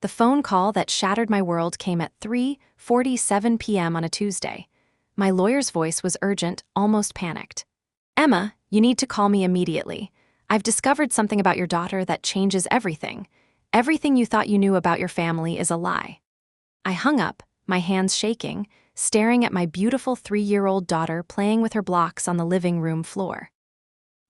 The phone call that shattered my world came at 3:47 p.m. on a Tuesday. My lawyer's voice was urgent, almost panicked. "Emma, you need to call me immediately. I've discovered something about your daughter that changes everything. Everything you thought you knew about your family is a lie." I hung up, my hands shaking, staring at my beautiful 3-year-old daughter playing with her blocks on the living room floor.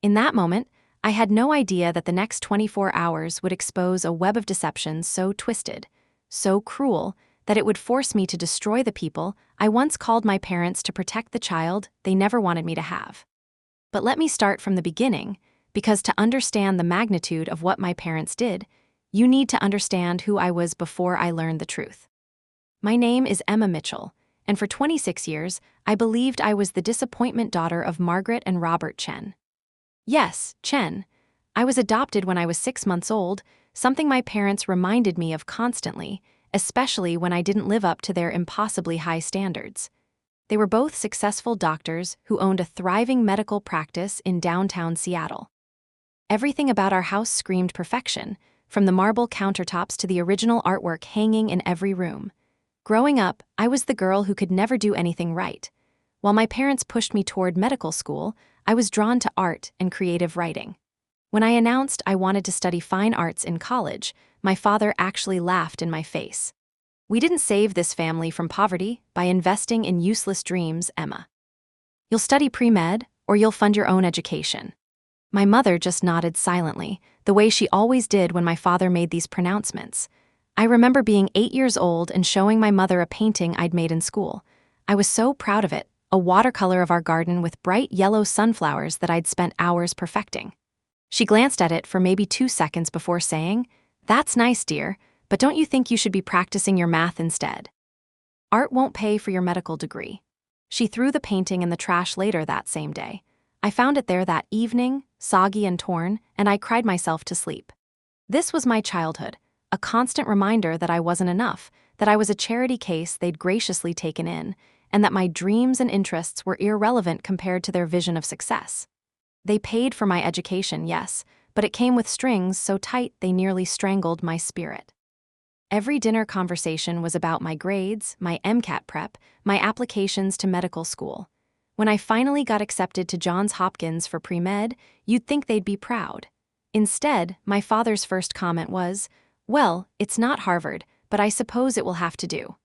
In that moment, I had no idea that the next 24 hours would expose a web of deception so twisted, so cruel, that it would force me to destroy the people I once called my parents to protect the child they never wanted me to have. But let me start from the beginning, because to understand the magnitude of what my parents did, you need to understand who I was before I learned the truth. My name is Emma Mitchell, and for 26 years, I believed I was the disappointment daughter of Margaret and Robert Chen. Yes, Chen. I was adopted when I was 6 months old, something my parents reminded me of constantly, especially when I didn't live up to their impossibly high standards. They were both successful doctors who owned a thriving medical practice in downtown Seattle. Everything about our house screamed perfection, from the marble countertops to the original artwork hanging in every room. Growing up, I was the girl who could never do anything right. While my parents pushed me toward medical school, I was drawn to art and creative writing. When I announced I wanted to study fine arts in college, my father actually laughed in my face. "We didn't save this family from poverty by investing in useless dreams, Emma. You'll study pre-med, or you'll fund your own education." My mother just nodded silently, the way she always did when my father made these pronouncements. I remember being 8 years old and showing my mother a painting I'd made in school. I was so proud of it, a watercolor of our garden with bright yellow sunflowers that I'd spent hours perfecting. She glanced at it for maybe 2 seconds before saying, "That's nice, dear, but don't you think you should be practicing your math instead? Art won't pay for your medical degree." She threw the painting in the trash later that same day. I found it there that evening, soggy and torn, and I cried myself to sleep. This was my childhood, a constant reminder that I wasn't enough, that I was a charity case they'd graciously taken in, and that my dreams and interests were irrelevant compared to their vision of success. They paid for my education, yes, but it came with strings so tight they nearly strangled my spirit. Every dinner conversation was about my grades, my MCAT prep, my applications to medical school. When I finally got accepted to Johns Hopkins for pre-med, you'd think they'd be proud. Instead, my father's first comment was, "Well, it's not Harvard, but I suppose it will have to do."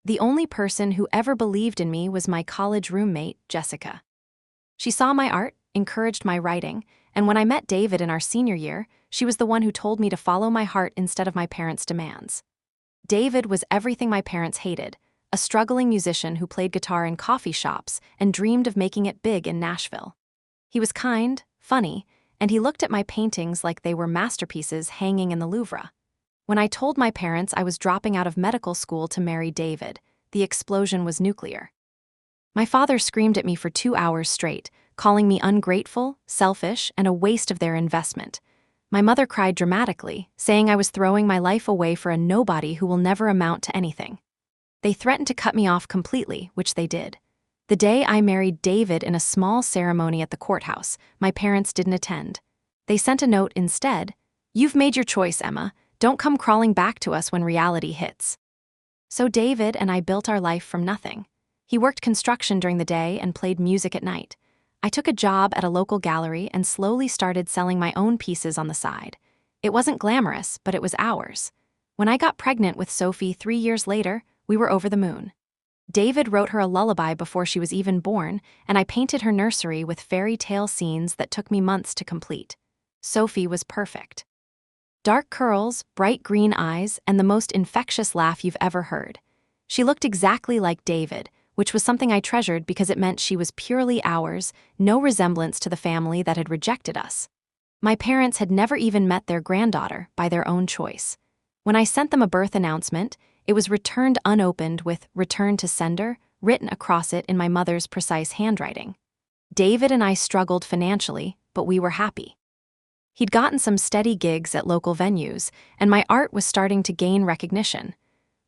The only person who ever believed in me was my college roommate, Jessica. She saw my art, encouraged my writing, and when I met David in our senior year, she was the one who told me to follow my heart instead of my parents' demands. David was everything my parents hated, a struggling musician who played guitar in coffee shops and dreamed of making it big in Nashville. He was kind, funny, and he looked at my paintings like they were masterpieces hanging in the Louvre. When I told my parents I was dropping out of medical school to marry David, the explosion was nuclear. My father screamed at me for 2 hours straight, calling me ungrateful, selfish, and a waste of their investment. My mother cried dramatically, saying I was throwing my life away for a nobody who will never amount to anything. They threatened to cut me off completely, which they did. The day I married David in a small ceremony at the courthouse, my parents didn't attend. They sent a note instead, "You've made your choice, Emma. Don't come crawling back to us when reality hits." So David and I built our life from nothing. He worked construction during the day and played music at night. I took a job at a local gallery and slowly started selling my own pieces on the side. It wasn't glamorous, but it was ours. When I got pregnant with Sophie 3 years later, we were over the moon. David wrote her a lullaby before she was even born, and I painted her nursery with fairy tale scenes that took me months to complete. Sophie was perfect. Dark curls, bright green eyes, and the most infectious laugh you've ever heard. She looked exactly like David, which was something I treasured because it meant she was purely ours, no resemblance to the family that had rejected us. My parents had never even met their granddaughter by their own choice. When I sent them a birth announcement, it was returned unopened with "Return to sender" written across it in my mother's precise handwriting. David and I struggled financially, but we were happy. He'd gotten some steady gigs at local venues, and my art was starting to gain recognition.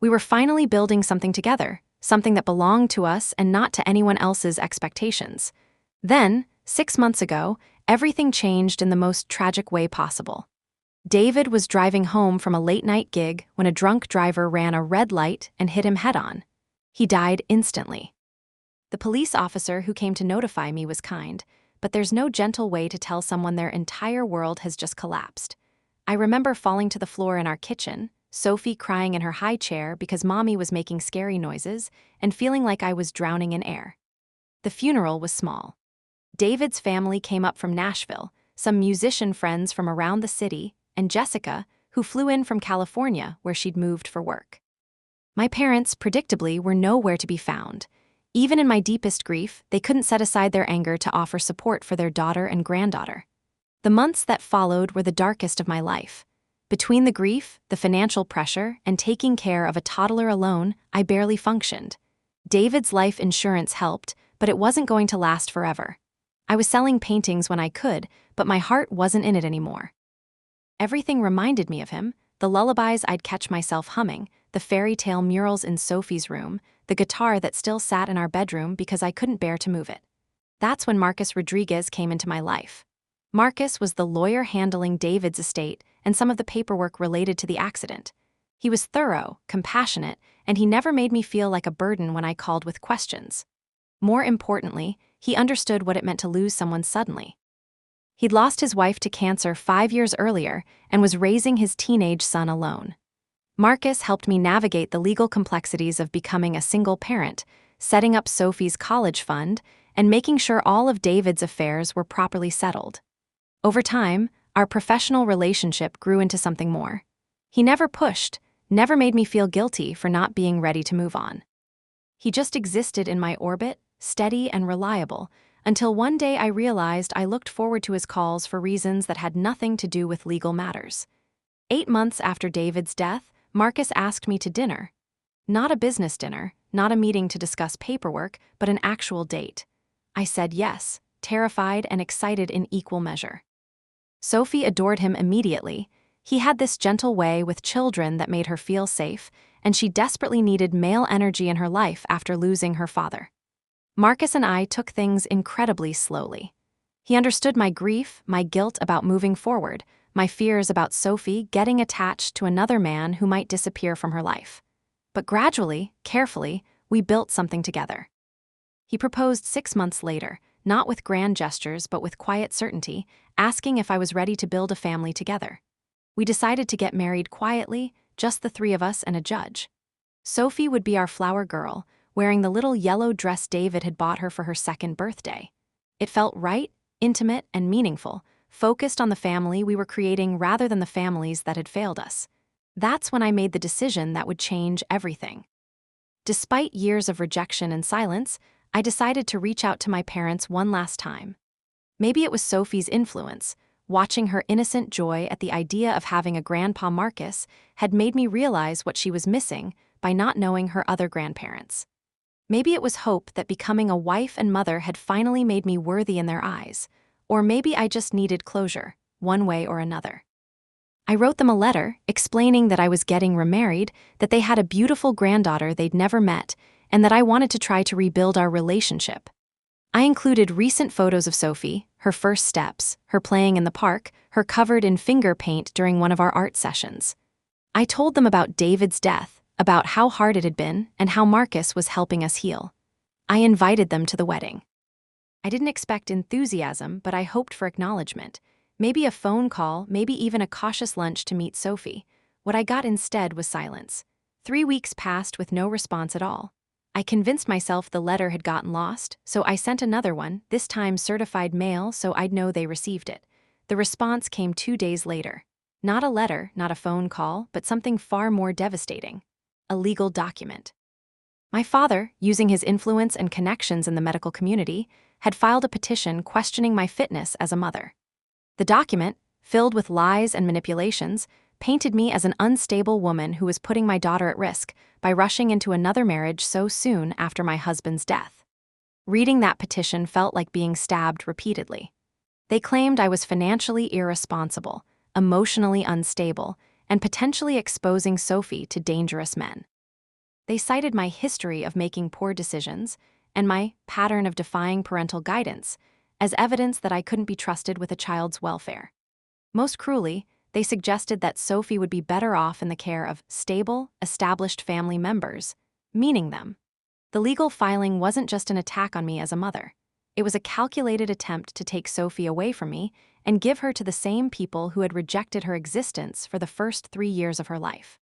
We were finally building something together, something that belonged to us and not to anyone else's expectations. Then, 6 months ago, everything changed in the most tragic way possible. David was driving home from a late-night gig when a drunk driver ran a red light and hit him head-on. He died instantly. The police officer who came to notify me was kind, but there's no gentle way to tell someone their entire world has just collapsed. I remember falling to the floor in our kitchen, Sophie crying in her high chair because Mommy was making scary noises, and feeling like I was drowning in air. The funeral was small. David's family came up from Nashville, some musician friends from around the city, and Jessica, who flew in from California where she'd moved for work. My parents, predictably, were nowhere to be found. Even in my deepest grief, they couldn't set aside their anger to offer support for their daughter and granddaughter. The months that followed were the darkest of my life. Between the grief, the financial pressure, and taking care of a toddler alone, I barely functioned. David's life insurance helped, but it wasn't going to last forever. I was selling paintings when I could, but my heart wasn't in it anymore. Everything reminded me of him: the lullabies I'd catch myself humming, the fairy tale murals in Sophie's room, the guitar that still sat in our bedroom because I couldn't bear to move it. That's when Marcus Rodriguez came into my life. Marcus was the lawyer handling David's estate and some of the paperwork related to the accident. He was thorough, compassionate, and he never made me feel like a burden when I called with questions. More importantly, he understood what it meant to lose someone suddenly. He'd lost his wife to cancer 5 years earlier and was raising his teenage son alone. Marcus helped me navigate the legal complexities of becoming a single parent, setting up Sophie's college fund, and making sure all of David's affairs were properly settled. Over time, our professional relationship grew into something more. He never pushed, never made me feel guilty for not being ready to move on. He just existed in my orbit, steady and reliable, until one day I realized I looked forward to his calls for reasons that had nothing to do with legal matters. 8 months after David's death, Marcus asked me to dinner. Not a business dinner, not a meeting to discuss paperwork, but an actual date. I said yes, terrified and excited in equal measure. Sophie adored him immediately. He had this gentle way with children that made her feel safe, and she desperately needed male energy in her life after losing her father. Marcus and I took things incredibly slowly. He understood my grief, my guilt about moving forward, my fears about Sophie getting attached to another man who might disappear from her life. But gradually, carefully, we built something together. He proposed 6 months later, not with grand gestures but with quiet certainty, asking if I was ready to build a family together. We decided to get married quietly, just the 3 of us and a judge. Sophie would be our flower girl, wearing the little yellow dress David had bought her for her 2nd birthday. It felt right, intimate, and meaningful, focused on the family we were creating rather than the families that had failed us. That's when I made the decision that would change everything. Despite years of rejection and silence, I decided to reach out to my parents one last time. Maybe it was Sophie's influence. Watching her innocent joy at the idea of having a Grandpa Marcus had made me realize what she was missing by not knowing her other grandparents. Maybe it was hope that becoming a wife and mother had finally made me worthy in their eyes, or maybe I just needed closure, one way or another. I wrote them a letter explaining that I was getting remarried, that they had a beautiful granddaughter they'd never met, and that I wanted to try to rebuild our relationship. I included recent photos of Sophie, her first steps, her playing in the park, her covered in finger paint during one of our art sessions. I told them about David's death, about how hard it had been, and how Marcus was helping us heal. I invited them to the wedding. I didn't expect enthusiasm, but I hoped for acknowledgement. Maybe a phone call, maybe even a cautious lunch to meet Sophie. What I got instead was silence. 3 weeks passed with no response at all. I convinced myself the letter had gotten lost, so I sent another one, this time certified mail so I'd know they received it. The response came 2 days later. Not a letter, not a phone call, but something far more devastating. A legal document. My father, using his influence and connections in the medical community, had filed a petition questioning my fitness as a mother. The document, filled with lies and manipulations, painted me as an unstable woman who was putting my daughter at risk by rushing into another marriage so soon after my husband's death. Reading that petition felt like being stabbed repeatedly. They claimed I was financially irresponsible, emotionally unstable, and potentially exposing Sophie to dangerous men. They cited my history of making poor decisions and my pattern of defying parental guidance as evidence that I couldn't be trusted with a child's welfare. Most cruelly, They suggested that Sophie would be better off in the care of stable, established family members, meaning them. The legal filing wasn't just an attack on me as a mother. It was a calculated attempt to take Sophie away from me and give her to the same people who had rejected her existence for the first 3 years of her life.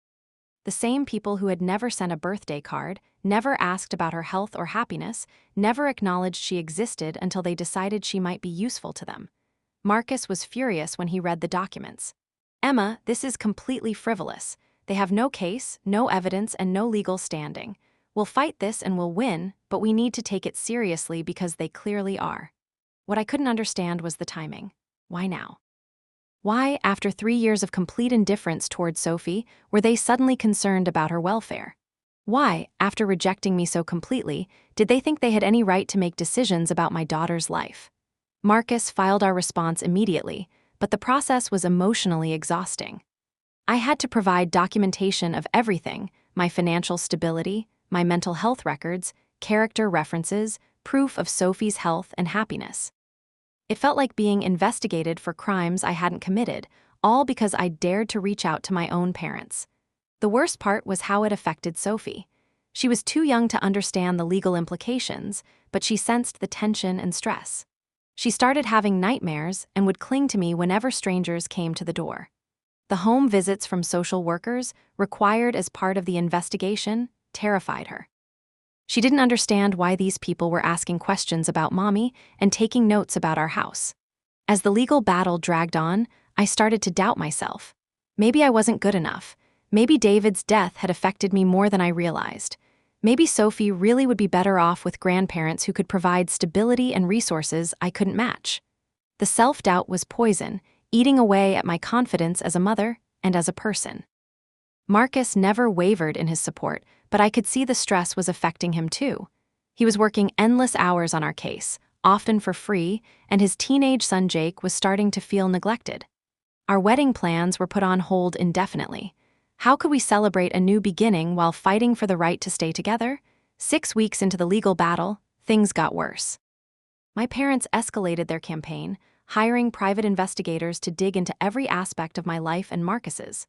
The same people who had never sent a birthday card, never asked about her health or happiness, never acknowledged she existed until they decided she might be useful to them. Marcus was furious when he read the documents. "Emma, this is completely frivolous. They have no case, no evidence, and no legal standing. We'll fight this and we'll win, but we need to take it seriously because they clearly are." What I couldn't understand was the timing. Why now? Why, after 3 years of complete indifference toward Sophie, were they suddenly concerned about her welfare? Why, after rejecting me so completely, did they think they had any right to make decisions about my daughter's life? Marcus filed our response immediately, but the process was emotionally exhausting. I had to provide documentation of everything: my financial stability, my mental health records, character references, proof of Sophie's health and happiness. It felt like being investigated for crimes I hadn't committed, all because I dared to reach out to my own parents. The worst part was how it affected Sophie. She was too young to understand the legal implications, but she sensed the tension and stress. She started having nightmares and would cling to me whenever strangers came to the door. The home visits from social workers, required as part of the investigation, terrified her. She didn't understand why these people were asking questions about Mommy and taking notes about our house. As the legal battle dragged on, I started to doubt myself. Maybe I wasn't good enough. Maybe David's death had affected me more than I realized. Maybe Sophie really would be better off with grandparents who could provide stability and resources I couldn't match. The self-doubt was poison, eating away at my confidence as a mother and as a person. Marcus never wavered in his support, but I could see the stress was affecting him too. He was working endless hours on our case, often for free, and his teenage son Jake was starting to feel neglected. Our wedding plans were put on hold indefinitely. How could we celebrate a new beginning while fighting for the right to stay together? 6 weeks into the legal battle, things got worse. My parents escalated their campaign, hiring private investigators to dig into every aspect of my life and Marcus's.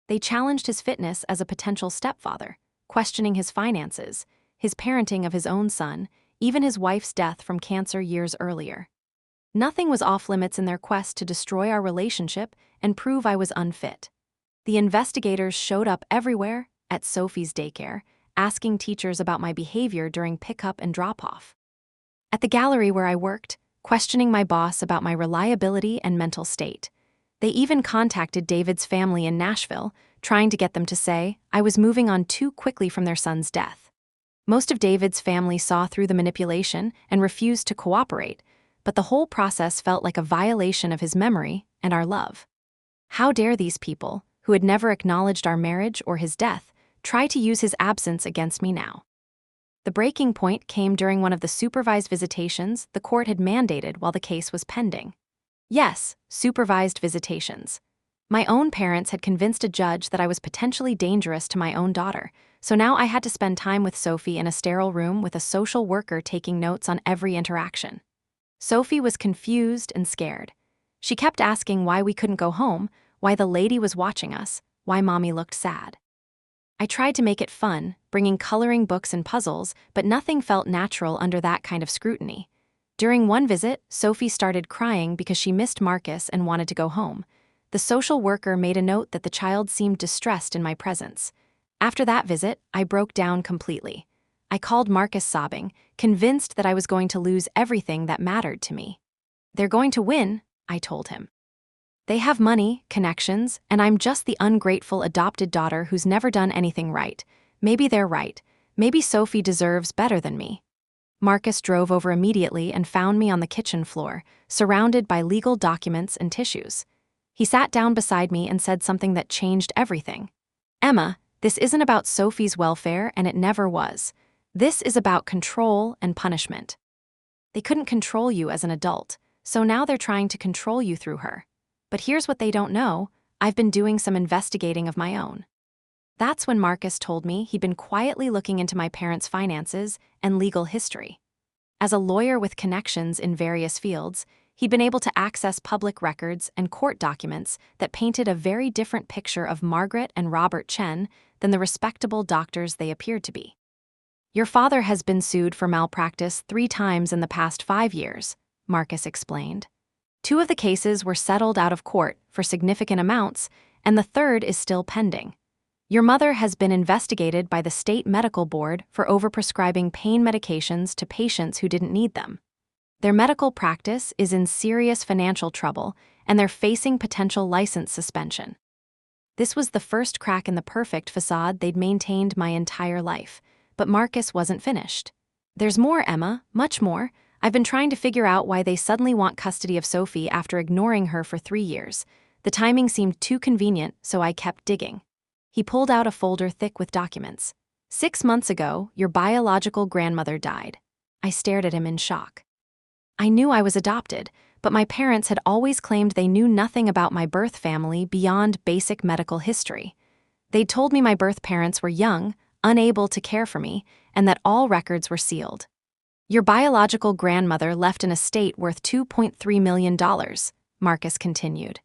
They challenged his fitness as a potential stepfather, questioning his finances, his parenting of his own son, even his wife's death from cancer years earlier. Nothing was off-limits in their quest to destroy our relationship and prove I was unfit. The investigators showed up everywhere, at Sophie's daycare, asking teachers about my behavior during pickup and drop-off. At the gallery where I worked, questioning my boss about my reliability and mental state. They even contacted David's family in Nashville, trying to get them to say I was moving on too quickly from their son's death. Most of David's family saw through the manipulation and refused to cooperate, but the whole process felt like a violation of his memory and our love. How dare these people, who had never acknowledged our marriage or his death, try to use his absence against me now? The breaking point came during one of the supervised visitations the court had mandated while the case was pending. Yes, supervised visitations. My own parents had convinced a judge that I was potentially dangerous to my own daughter, so now I had to spend time with Sophie in a sterile room with a social worker taking notes on every interaction. Sophie was confused and scared. She kept asking why we couldn't go home, why the lady was watching us, why Mommy looked sad. I tried to make it fun, bringing coloring books and puzzles, but nothing felt natural under that kind of scrutiny. During one visit, Sophie started crying because she missed Marcus and wanted to go home. The social worker made a note that the child seemed distressed in my presence. After that visit, I broke down completely. I called Marcus sobbing, convinced that I was going to lose everything that mattered to me. "They're going to win," I told him. "They have money, connections, and I'm just the ungrateful adopted daughter who's never done anything right. Maybe they're right. Maybe Sophie deserves better than me." Marcus drove over immediately and found me on the kitchen floor, surrounded by legal documents and tissues. He sat down beside me and said something that changed everything. "Emma, this isn't about Sophie's welfare, and it never was. This is about control and punishment. They couldn't control you as an adult, so now they're trying to control you through her. But here's what they don't know: I've been doing some investigating of my own." That's when Marcus told me he'd been quietly looking into my parents' finances and legal history. As a lawyer with connections in various fields, He'd been able to access public records and court documents that painted a very different picture of Margaret and Robert Chen than the respectable doctors they appeared to be. Your father has been sued for malpractice 3 times in the past 5 years, Marcus explained. 2 of the cases were settled out of court for significant amounts, and the third is still pending. Your mother has been investigated by the state medical board for overprescribing pain medications to patients who didn't need them. Their medical practice is in serious financial trouble, and they're facing potential license suspension. This was the first crack in the perfect facade they'd maintained my entire life, but Marcus wasn't finished. There's more, Emma, much more. I've been trying to figure out why they suddenly want custody of Sophie after ignoring her for 3 years. The timing seemed too convenient, so I kept digging. He pulled out a folder thick with documents. 6 months ago, your biological grandmother died. I stared at him in shock. I knew I was adopted, but my parents had always claimed they knew nothing about my birth family beyond basic medical history. They'd told me my birth parents were young, unable to care for me, and that all records were sealed. Your biological grandmother left an estate worth $2.3 million, Marcus continued.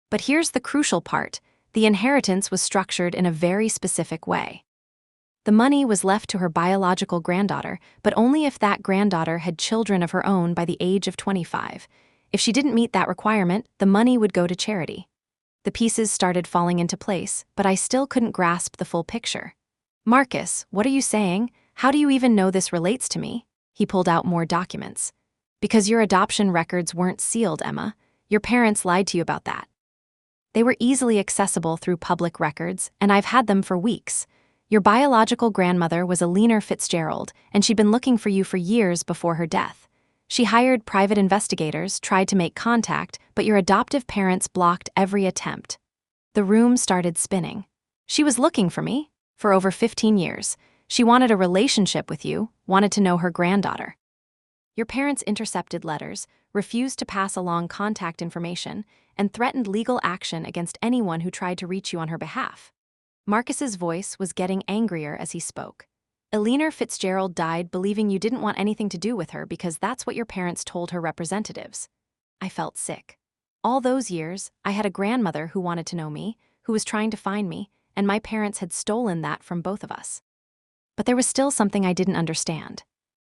But here's the crucial part. The inheritance was structured in a very specific way. The money was left to her biological granddaughter, but only if that granddaughter had children of her own by the age of 25. If she didn't meet that requirement, the money would go to charity. The pieces started falling into place, but I still couldn't grasp the full picture. Marcus, what are you saying? How do you even know this relates to me? He pulled out more documents. Because your adoption records weren't sealed, Emma. Your parents lied to you about that. They were easily accessible through public records, and I've had them for weeks. Your biological grandmother was Eleanor Fitzgerald, and she'd been looking for you for years before her death. She hired private investigators, tried to make contact, but your adoptive parents blocked every attempt. The room started spinning. She was looking for me for over 15 years. She wanted a relationship with you, wanted to know her granddaughter. Your parents intercepted letters, refused to pass along contact information, and threatened legal action against anyone who tried to reach you on her behalf. Marcus's voice was getting angrier as he spoke. Eleanor Fitzgerald died believing you didn't want anything to do with her because that's what your parents told her representatives. I felt sick. All those years, I had a grandmother who wanted to know me, who was trying to find me, and my parents had stolen that from both of us. But there was still something I didn't understand.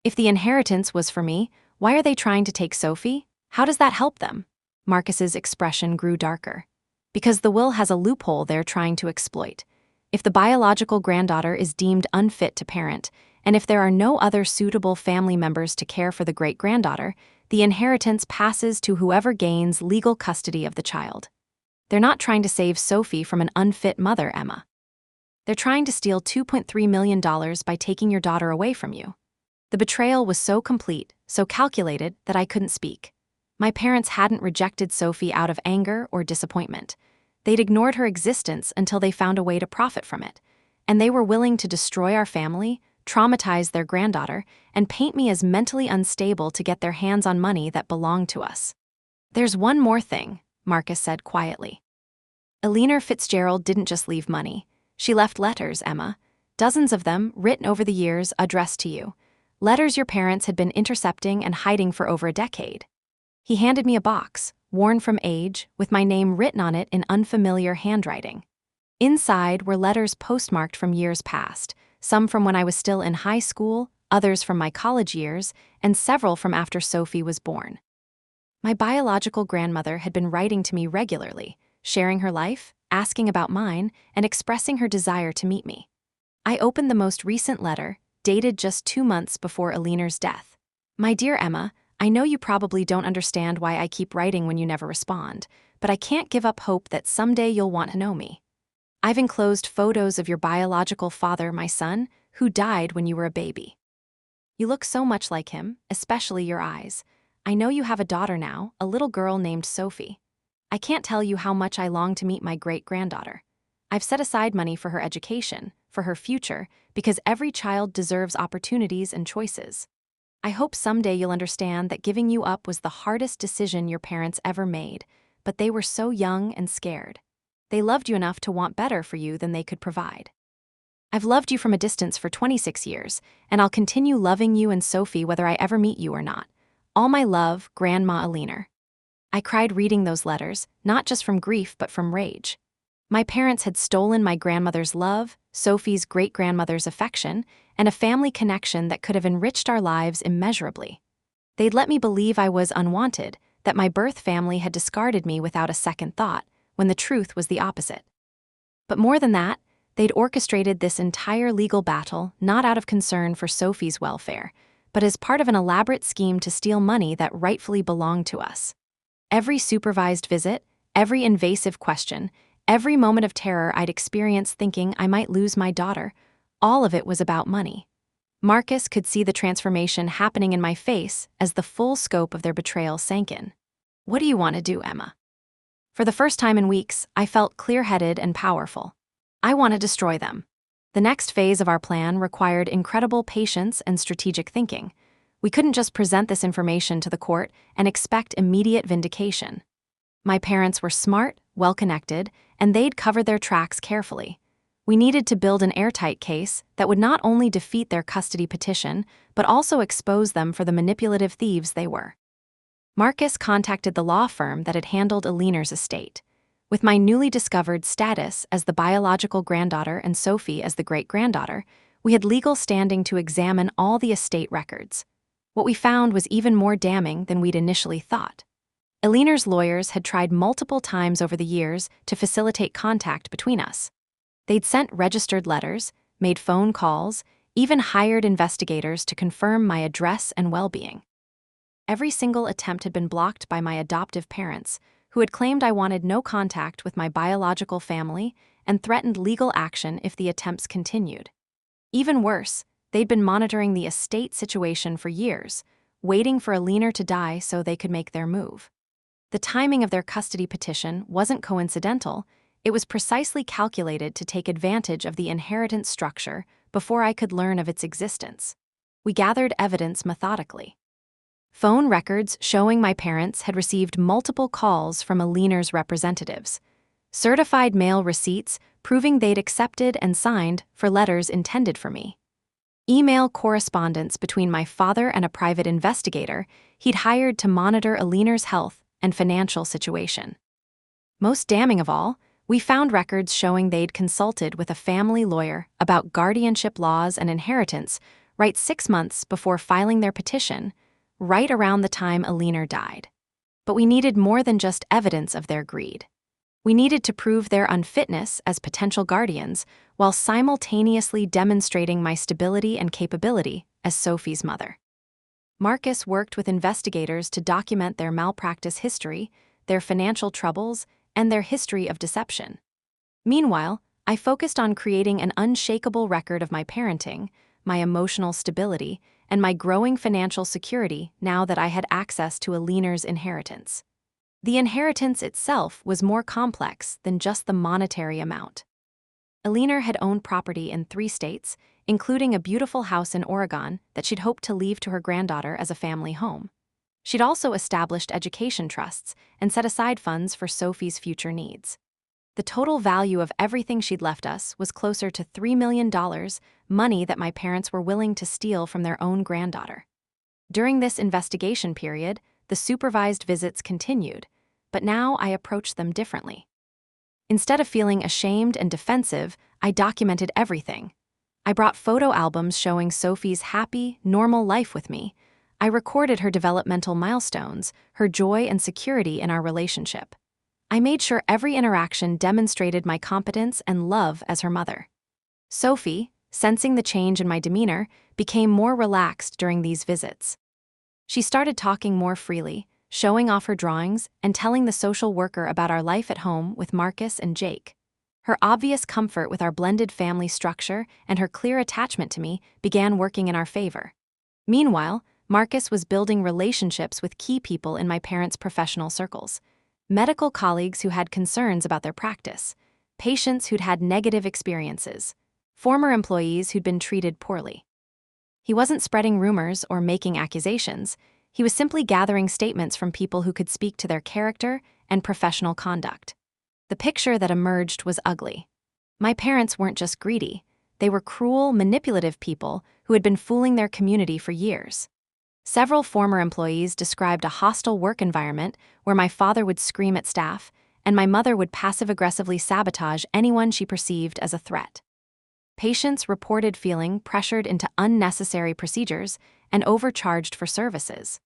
If the inheritance was for me, why are they trying to take Sophie? How does that help them? Marcus's expression grew darker. Because the will has a loophole they're trying to exploit. If the biological granddaughter is deemed unfit to parent, and if there are no other suitable family members to care for the great-granddaughter, the inheritance passes to whoever gains legal custody of the child. They're not trying to save Sophie from an unfit mother, Emma. They're trying to steal $2.3 million by taking your daughter away from you. The betrayal was so complete, so calculated, that I couldn't speak. My parents hadn't rejected Sophie out of anger or disappointment. They'd ignored her existence until they found a way to profit from it, and they were willing to destroy our family, traumatize their granddaughter, and paint me as mentally unstable to get their hands on money that belonged to us. There's one more thing, Marcus said quietly. Eleanor Fitzgerald didn't just leave money. She left letters, Emma. Dozens of them, written over the years, addressed to you. Letters your parents had been intercepting and hiding for over a decade. He handed me a box, worn from age, with my name written on it in unfamiliar handwriting. Inside were letters postmarked from years past, some from when I was still in high school, others from my college years, and several from after Sophie was born. My biological grandmother had been writing to me regularly, sharing her life, asking about mine, and expressing her desire to meet me. I opened the most recent letter, dated just 2 months before Eleanor's death. My dear Emma, I know you probably don't understand why I keep writing when you never respond, but I can't give up hope that someday you'll want to know me. I've enclosed photos of your biological father, my son, who died when you were a baby. You look so much like him, especially your eyes. I know you have a daughter now, a little girl named Sophie. I can't tell you how much I long to meet my great-granddaughter. I've set aside money for her education, for her future, because every child deserves opportunities and choices. I hope someday you'll understand that giving you up was the hardest decision your parents ever made, but they were so young and scared. They loved you enough to want better for you than they could provide. I've loved you from a distance for 26 years, and I'll continue loving you and Sophie whether I ever meet you or not. All my love, Grandma Eleanor. I cried reading those letters, not just from grief but from rage. My parents had stolen my grandmother's love, Sophie's great-grandmother's affection, and a family connection that could have enriched our lives immeasurably. They'd let me believe I was unwanted, that my birth family had discarded me without a second thought, when the truth was the opposite. But more than that, they'd orchestrated this entire legal battle not out of concern for Sophie's welfare, but as part of an elaborate scheme to steal money that rightfully belonged to us. Every supervised visit, every invasive question, every moment of terror I'd experienced thinking I might lose my daughter, all of it was about money. Marcus could see the transformation happening in my face as the full scope of their betrayal sank in. "What do you want to do, Emma?" For the first time in weeks, I felt clear-headed and powerful. I want to destroy them. The next phase of our plan required incredible patience and strategic thinking. We couldn't just present this information to the court and expect immediate vindication. My parents were smart, well-connected, and they'd covered their tracks carefully. We needed to build an airtight case that would not only defeat their custody petition, but also expose them for the manipulative thieves they were. Marcus contacted the law firm that had handled Aliner's estate. With my newly discovered status as the biological granddaughter and Sophie as the great-granddaughter, we had legal standing to examine all the estate records. What we found was even more damning than we'd initially thought. Aliner's lawyers had tried multiple times over the years to facilitate contact between us. They'd sent registered letters, made phone calls, even hired investigators to confirm my address and well-being. Every single attempt had been blocked by my adoptive parents, who had claimed I wanted no contact with my biological family and threatened legal action if the attempts continued. Even worse, they'd been monitoring the estate situation for years, waiting for Aliner to die so they could make their move. The timing of their custody petition wasn't coincidental. It was precisely calculated to take advantage of the inheritance structure before I could learn of its existence. We gathered evidence methodically. Phone records showing my parents had received multiple calls from Aliner's representatives. Certified mail receipts proving they'd accepted and signed for letters intended for me. Email correspondence between my father and a private investigator he'd hired to monitor Aliner's health and financial situation. Most damning of all, we found records showing they'd consulted with a family lawyer about guardianship laws and inheritance right 6 months before filing their petition, right around the time Aliner died. But we needed more than just evidence of their greed. We needed to prove their unfitness as potential guardians while simultaneously demonstrating my stability and capability as Sophie's mother. Marcus worked with investigators to document their malpractice history, their financial troubles, and their history of deception. Meanwhile, I focused on creating an unshakable record of my parenting, my emotional stability, and my growing financial security now that I had access to Aliner's inheritance. The inheritance itself was more complex than just the monetary amount. Aliner had owned property in 3 states, including a beautiful house in Oregon that she'd hoped to leave to her granddaughter as a family home. She'd also established education trusts and set aside funds for Sophie's future needs. The total value of everything she'd left us was closer to $3 million, money that my parents were willing to steal from their own granddaughter. During this investigation period, the supervised visits continued, but now I approached them differently. Instead of feeling ashamed and defensive, I documented everything. I brought photo albums showing Sophie's happy, normal life with me. I recorded her developmental milestones, her joy and security in our relationship. I made sure every interaction demonstrated my competence and love as her mother. Sophie, sensing the change in my demeanor, became more relaxed during these visits. She started talking more freely, showing off her drawings and telling the social worker about our life at home with Marcus and Jake. Her obvious comfort with our blended family structure and her clear attachment to me began working in our favor. Meanwhile, Marcus was building relationships with key people in my parents' professional circles. Medical colleagues who had concerns about their practice, patients who'd had negative experiences, former employees who'd been treated poorly. He wasn't spreading rumors or making accusations. He was simply gathering statements from people who could speak to their character and professional conduct. The picture that emerged was ugly. My parents weren't just greedy. They were cruel, manipulative people who had been fooling their community for years. Several former employees described a hostile work environment where my father would scream at staff, and my mother would passive-aggressively sabotage anyone she perceived as a threat. Patients reported feeling pressured into unnecessary procedures and overcharged for services.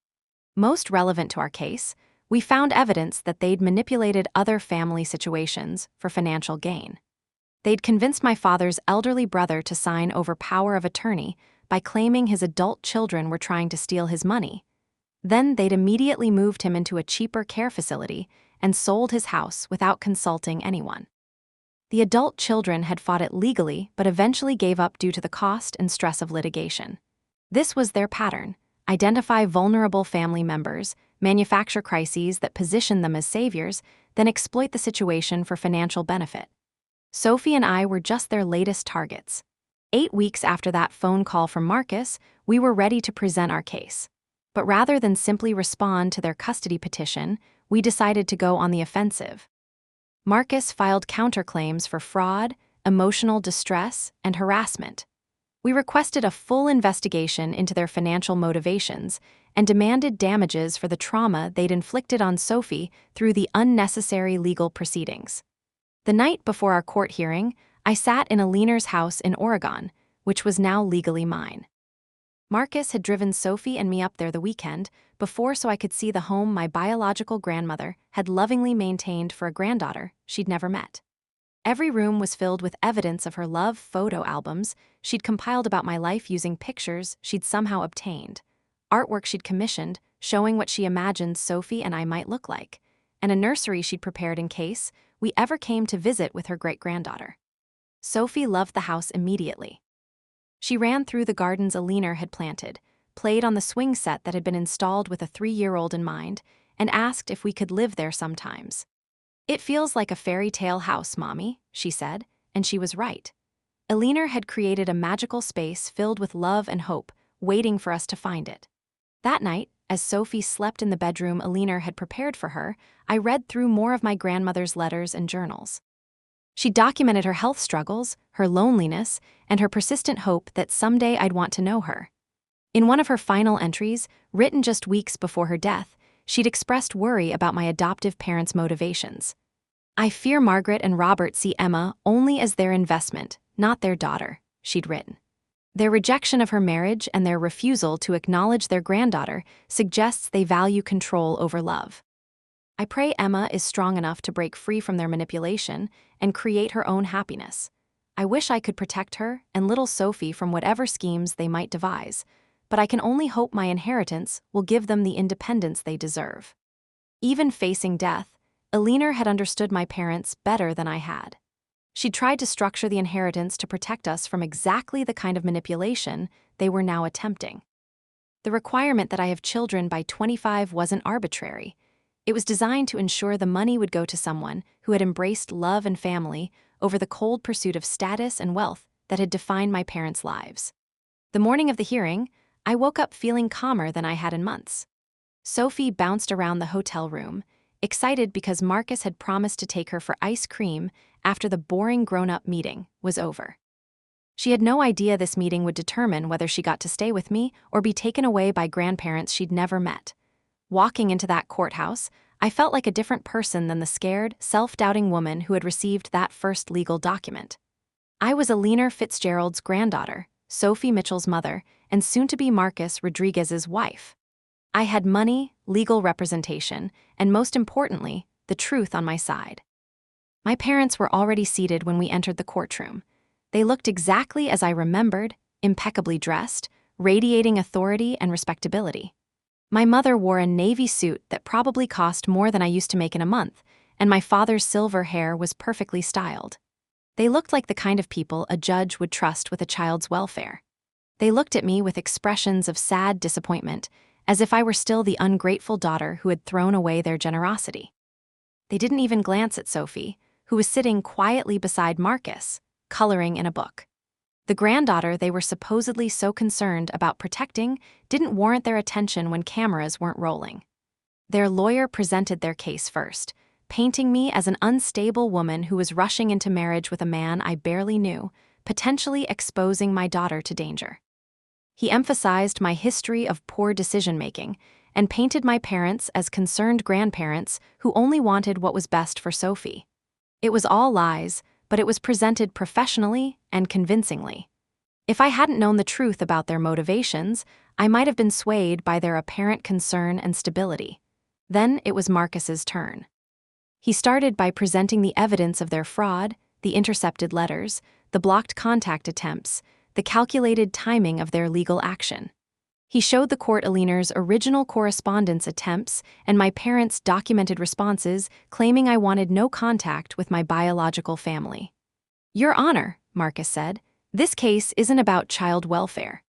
Most relevant to our case, we found evidence that they'd manipulated other family situations for financial gain. They'd convinced my father's elderly brother to sign over power of attorney by claiming his adult children were trying to steal his money. Then they'd immediately moved him into a cheaper care facility and sold his house without consulting anyone. The adult children had fought it legally but eventually gave up due to the cost and stress of litigation. This was their pattern: identify vulnerable family members, manufacture crises that position them as saviors, then exploit the situation for financial benefit. Sophie and I were just their latest targets. 8 weeks after that phone call from Marcus, we were ready to present our case. But rather than simply respond to their custody petition, we decided to go on the offensive. Marcus filed counterclaims for fraud, emotional distress, and harassment. We requested a full investigation into their financial motivations and demanded damages for the trauma they'd inflicted on Sophie through the unnecessary legal proceedings. The night before our court hearing, I sat in Aliner's house in Oregon, which was now legally mine. Marcus had driven Sophie and me up there the weekend before so I could see the home my biological grandmother had lovingly maintained for a granddaughter she'd never met. Every room was filled with evidence of her love photo albums she'd compiled about my life using pictures she'd somehow obtained, artwork she'd commissioned showing what she imagined Sophie and I might look like, and a nursery she'd prepared in case we ever came to visit with her great-granddaughter. Sophie loved the house immediately. She ran through the gardens Aliner had planted, played on the swing set that had been installed with a 3-year-old in mind, and asked if we could live there sometimes. "It feels like a fairy tale house, Mommy," she said, and she was right. Aliner had created a magical space filled with love and hope, waiting for us to find it. That night, as Sophie slept in the bedroom Aliner had prepared for her, I read through more of my grandmother's letters and journals. She documented her health struggles, her loneliness, and her persistent hope that someday I'd want to know her. In one of her final entries, written just weeks before her death, she'd expressed worry about my adoptive parents' motivations. "I fear Margaret and Robert see Emma only as their investment, not their daughter," she'd written. Their rejection of her marriage and their refusal to acknowledge their granddaughter suggests they value control over love. "I pray Emma is strong enough to break free from their manipulation and create her own happiness. I wish I could protect her and little Sophie from whatever schemes they might devise, but I can only hope my inheritance will give them the independence they deserve." Even facing death, Aliner had understood my parents better than I had. She'd tried to structure the inheritance to protect us from exactly the kind of manipulation they were now attempting. The requirement that I have children by 25 wasn't arbitrary. It was designed to ensure the money would go to someone who had embraced love and family over the cold pursuit of status and wealth that had defined my parents' lives. The morning of the hearing, I woke up feeling calmer than I had in months. Sophie bounced around the hotel room, excited because Marcus had promised to take her for ice cream after the boring grown-up meeting was over. She had no idea this meeting would determine whether she got to stay with me or be taken away by grandparents she'd never met. Walking into that courthouse, I felt like a different person than the scared, self-doubting woman who had received that first legal document. I was Aliner Fitzgerald's granddaughter, Sophie Mitchell's mother, and soon-to-be Marcus Rodriguez's wife. I had money, legal representation, and most importantly, the truth on my side. My parents were already seated when we entered the courtroom. They looked exactly as I remembered, impeccably dressed, radiating authority and respectability. My mother wore a navy suit that probably cost more than I used to make in a month, and my father's silver hair was perfectly styled. They looked like the kind of people a judge would trust with a child's welfare. They looked at me with expressions of sad disappointment, as if I were still the ungrateful daughter who had thrown away their generosity. They didn't even glance at Sophie, who was sitting quietly beside Marcus, coloring in a book. The granddaughter they were supposedly so concerned about protecting didn't warrant their attention when cameras weren't rolling. Their lawyer presented their case first, painting me as an unstable woman who was rushing into marriage with a man I barely knew, potentially exposing my daughter to danger. He emphasized my history of poor decision-making and painted my parents as concerned grandparents who only wanted what was best for Sophie. It was all lies, but it was presented professionally and convincingly. If I hadn't known the truth about their motivations, I might have been swayed by their apparent concern and stability. Then it was Marcus's turn. He started by presenting the evidence of their fraud, the intercepted letters, the blocked contact attempts, the calculated timing of their legal action. He showed the court Aliner's original correspondence attempts and my parents' documented responses, claiming I wanted no contact with my biological family. "Your Honor," Marcus said, "this case isn't about child welfare.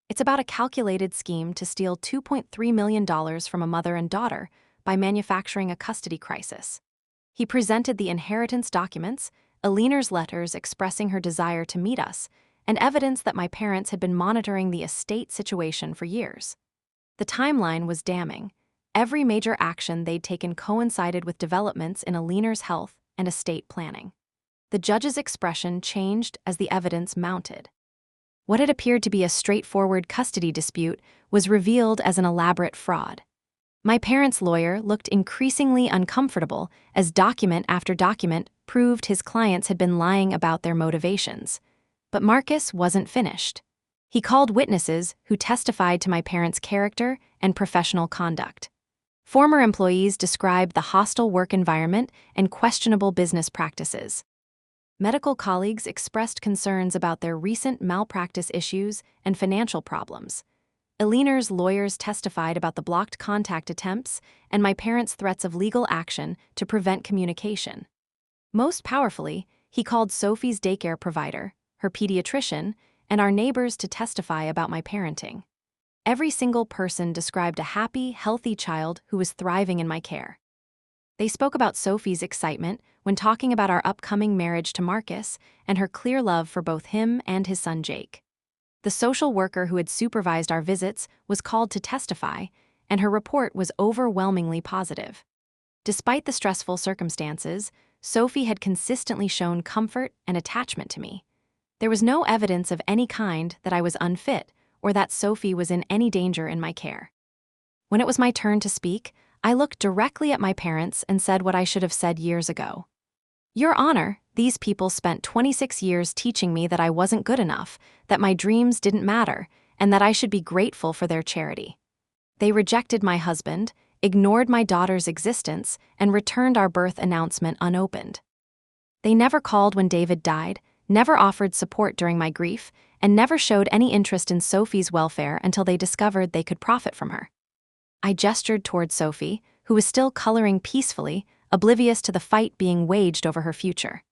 It's about a calculated scheme to steal $2.3 million from a mother and daughter by manufacturing a custody crisis." He presented the inheritance documents, Aliner's letters expressing her desire to meet us, and evidence that my parents had been monitoring the estate situation for years. The timeline was damning. Every major action they'd taken coincided with developments in Aliner's health and estate planning. The judge's expression changed as the evidence mounted. What had appeared to be a straightforward custody dispute was revealed as an elaborate fraud. My parents' lawyer looked increasingly uncomfortable as document after document proved his clients had been lying about their motivations. But Marcus wasn't finished. He called witnesses who testified to my parents' character and professional conduct. Former employees described the hostile work environment and questionable business practices. Medical colleagues expressed concerns about their recent malpractice issues and financial problems. Aliner's lawyers testified about the blocked contact attempts and my parents' threats of legal action to prevent communication. Most powerfully, he called Sophie's daycare provider, her pediatrician, and our neighbors to testify about my parenting. Every single person described a happy, healthy child who was thriving in my care. They spoke about Sophie's excitement when talking about our upcoming marriage to Marcus and her clear love for both him and his son Jake. The social worker who had supervised our visits was called to testify, and her report was overwhelmingly positive. Despite the stressful circumstances, Sophie had consistently shown comfort and attachment to me. There was no evidence of any kind that I was unfit or that Sophie was in any danger in my care. When it was my turn to speak, I looked directly at my parents and said what I should have said years ago. "Your Honor, these people spent 26 years teaching me that I wasn't good enough, that my dreams didn't matter, and that I should be grateful for their charity. They rejected my husband, ignored my daughter's existence, and returned our birth announcement unopened. They never called when David died, never offered support during my grief, and never showed any interest in Sophie's welfare until they discovered they could profit from her." I gestured toward Sophie, who was still coloring peacefully, oblivious to the fight being waged over her future.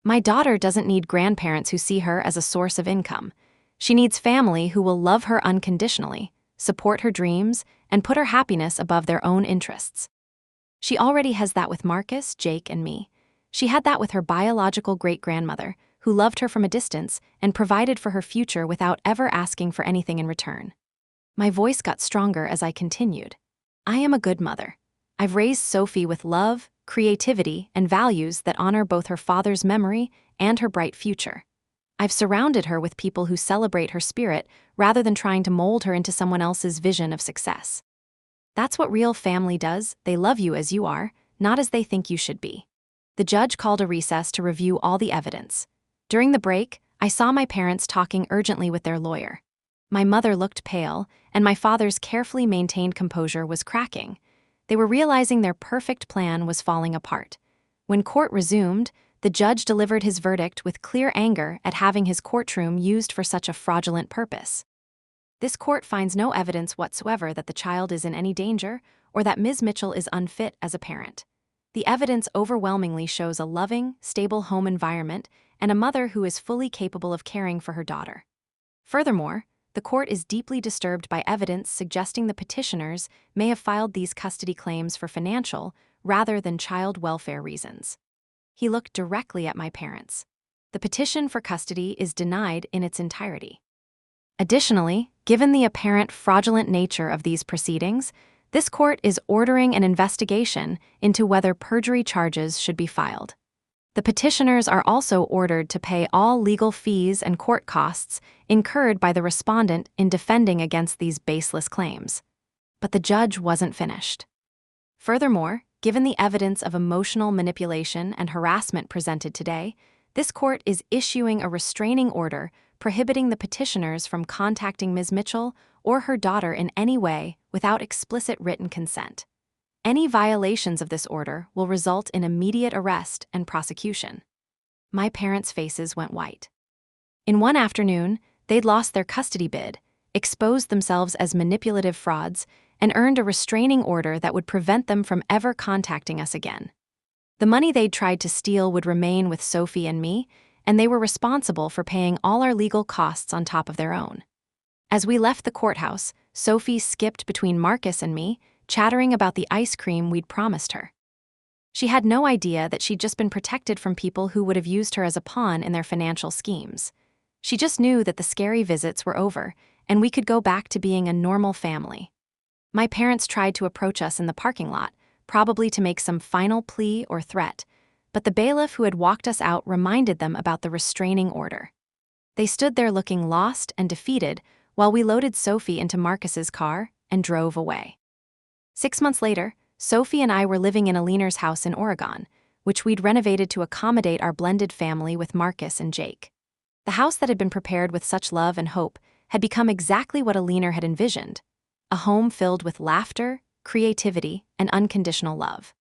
"My daughter doesn't need grandparents who see her as a source of income. She needs family who will love her unconditionally, support her dreams, and put her happiness above their own interests. She already has that with Marcus, Jake, and me. She had that with her biological great-grandmother, who loved her from a distance and provided for her future without ever asking for anything in return." My voice got stronger as I continued. "I am a good mother. I've raised Sophie with love, creativity, and values that honor both her father's memory and her bright future. I've surrounded her with people who celebrate her spirit rather than trying to mold her into someone else's vision of success. That's what real family does. They love you as you are, not as they think you should be." The judge called a recess to review all the evidence. During the break, I saw my parents talking urgently with their lawyer. My mother looked pale, and my father's carefully maintained composure was cracking. They were realizing their perfect plan was falling apart. When court resumed, the judge delivered his verdict with clear anger at having his courtroom used for such a fraudulent purpose. "This court finds no evidence whatsoever that the child is in any danger or that Ms. Mitchell is unfit as a parent. The evidence overwhelmingly shows a loving, stable home environment and a mother who is fully capable of caring for her daughter. Furthermore, the court is deeply disturbed by evidence suggesting the petitioners may have filed these custody claims for financial rather than child welfare reasons." He looked directly at my parents. "The petition for custody is denied in its entirety. Additionally, given the apparent fraudulent nature of these proceedings, this court is ordering an investigation into whether perjury charges should be filed." The petitioners are also ordered to pay all legal fees and court costs incurred by the respondent in defending against these baseless claims. But the judge wasn't finished. Furthermore, given the evidence of emotional manipulation and harassment presented today, this court is issuing a restraining order prohibiting the petitioners from contacting Ms. Mitchell or her daughter in any way without explicit written consent. Any violations of this order will result in immediate arrest and prosecution. My parents' faces went white. In one afternoon, they'd lost their custody bid, exposed themselves as manipulative frauds, and earned a restraining order that would prevent them from ever contacting us again. The money they'd tried to steal would remain with Sophie and me, and they were responsible for paying all our legal costs on top of their own. As we left the courthouse, Sophie skipped between Marcus and me, chattering about the ice cream we'd promised her. She had no idea that she'd just been protected from people who would have used her as a pawn in their financial schemes. She just knew that the scary visits were over, and we could go back to being a normal family. My parents tried to approach us in the parking lot, probably to make some final plea or threat, but the bailiff who had walked us out reminded them about the restraining order. They stood there looking lost and defeated while we loaded Sophie into Marcus's car and drove away. 6 months later, Sophie and I were living in Aliner's house in Oregon, which we'd renovated to accommodate our blended family with Marcus and Jake. The house that had been prepared with such love and hope had become exactly what Aliner had envisioned, a home filled with laughter, creativity, and unconditional love.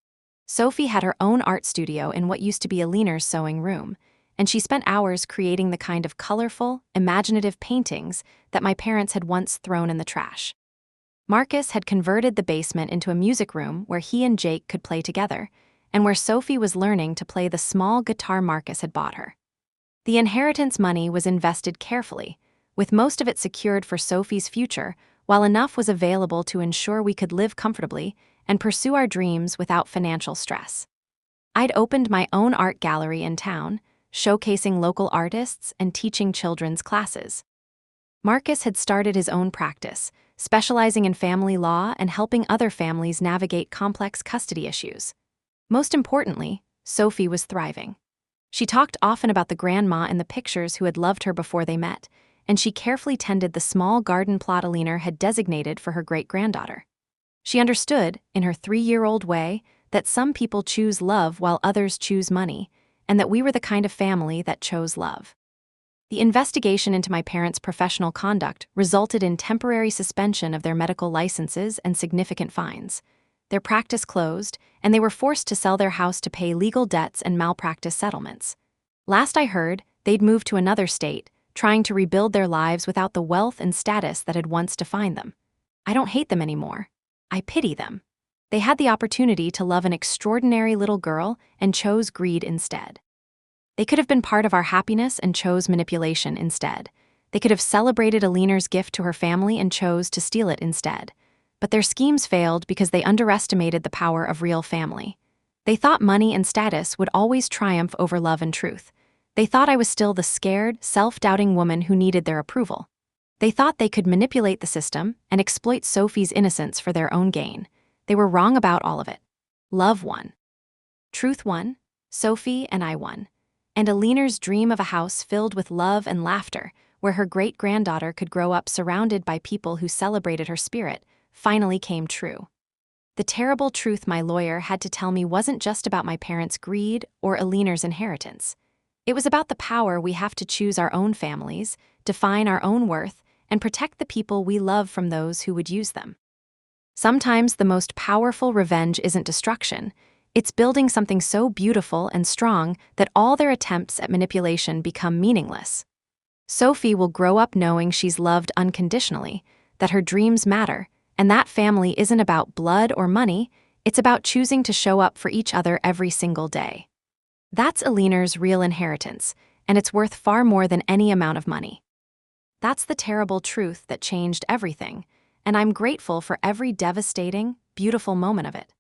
Sophie had her own art studio in what used to be Aliner's sewing room, and she spent hours creating the kind of colorful, imaginative paintings that my parents had once thrown in the trash. Marcus had converted the basement into a music room where he and Jake could play together, and where Sophie was learning to play the small guitar Marcus had bought her. The inheritance money was invested carefully, with most of it secured for Sophie's future, while enough was available to ensure we could live comfortably and pursue our dreams without financial stress. I'd opened my own art gallery in town, showcasing local artists and teaching children's classes. Marcus had started his own practice, specializing in family law and helping other families navigate complex custody issues. Most importantly, Sophie was thriving. She talked often about the grandma in the pictures who had loved her before they met, and she carefully tended the small garden plot Aliner had designated for her great-granddaughter. She understood, in her 3-year-old way, that some people choose love while others choose money, and that we were the kind of family that chose love. The investigation into my parents' professional conduct resulted in temporary suspension of their medical licenses and significant fines. Their practice closed, and they were forced to sell their house to pay legal debts and malpractice settlements. Last I heard, they'd moved to another state, trying to rebuild their lives without the wealth and status that had once defined them. I don't hate them anymore. I pity them. They had the opportunity to love an extraordinary little girl and chose greed instead. They could have been part of our happiness and chose manipulation instead. They could have celebrated Aliner's gift to her family and chose to steal it instead. But their schemes failed because they underestimated the power of real family. They thought money and status would always triumph over love and truth. They thought I was still the scared, self-doubting woman who needed their approval. They thought they could manipulate the system and exploit Sophie's innocence for their own gain. They were wrong about all of it. Love won. Truth won. Sophie and I won. And Aliner's dream of a house filled with love and laughter, where her great-granddaughter could grow up surrounded by people who celebrated her spirit, finally came true. The terrible truth my lawyer had to tell me wasn't just about my parents' greed or Aliner's inheritance. It was about the power we have to choose our own families, define our own worth, and protect the people we love from those who would use them. Sometimes the most powerful revenge isn't destruction. It's building something so beautiful and strong that all their attempts at manipulation become meaningless. Sophie will grow up knowing she's loved unconditionally, that her dreams matter, and that family isn't about blood or money, it's about choosing to show up for each other every single day. That's Aliner's real inheritance, and it's worth far more than any amount of money. That's the terrible truth that changed everything, and I'm grateful for every devastating, beautiful moment of it.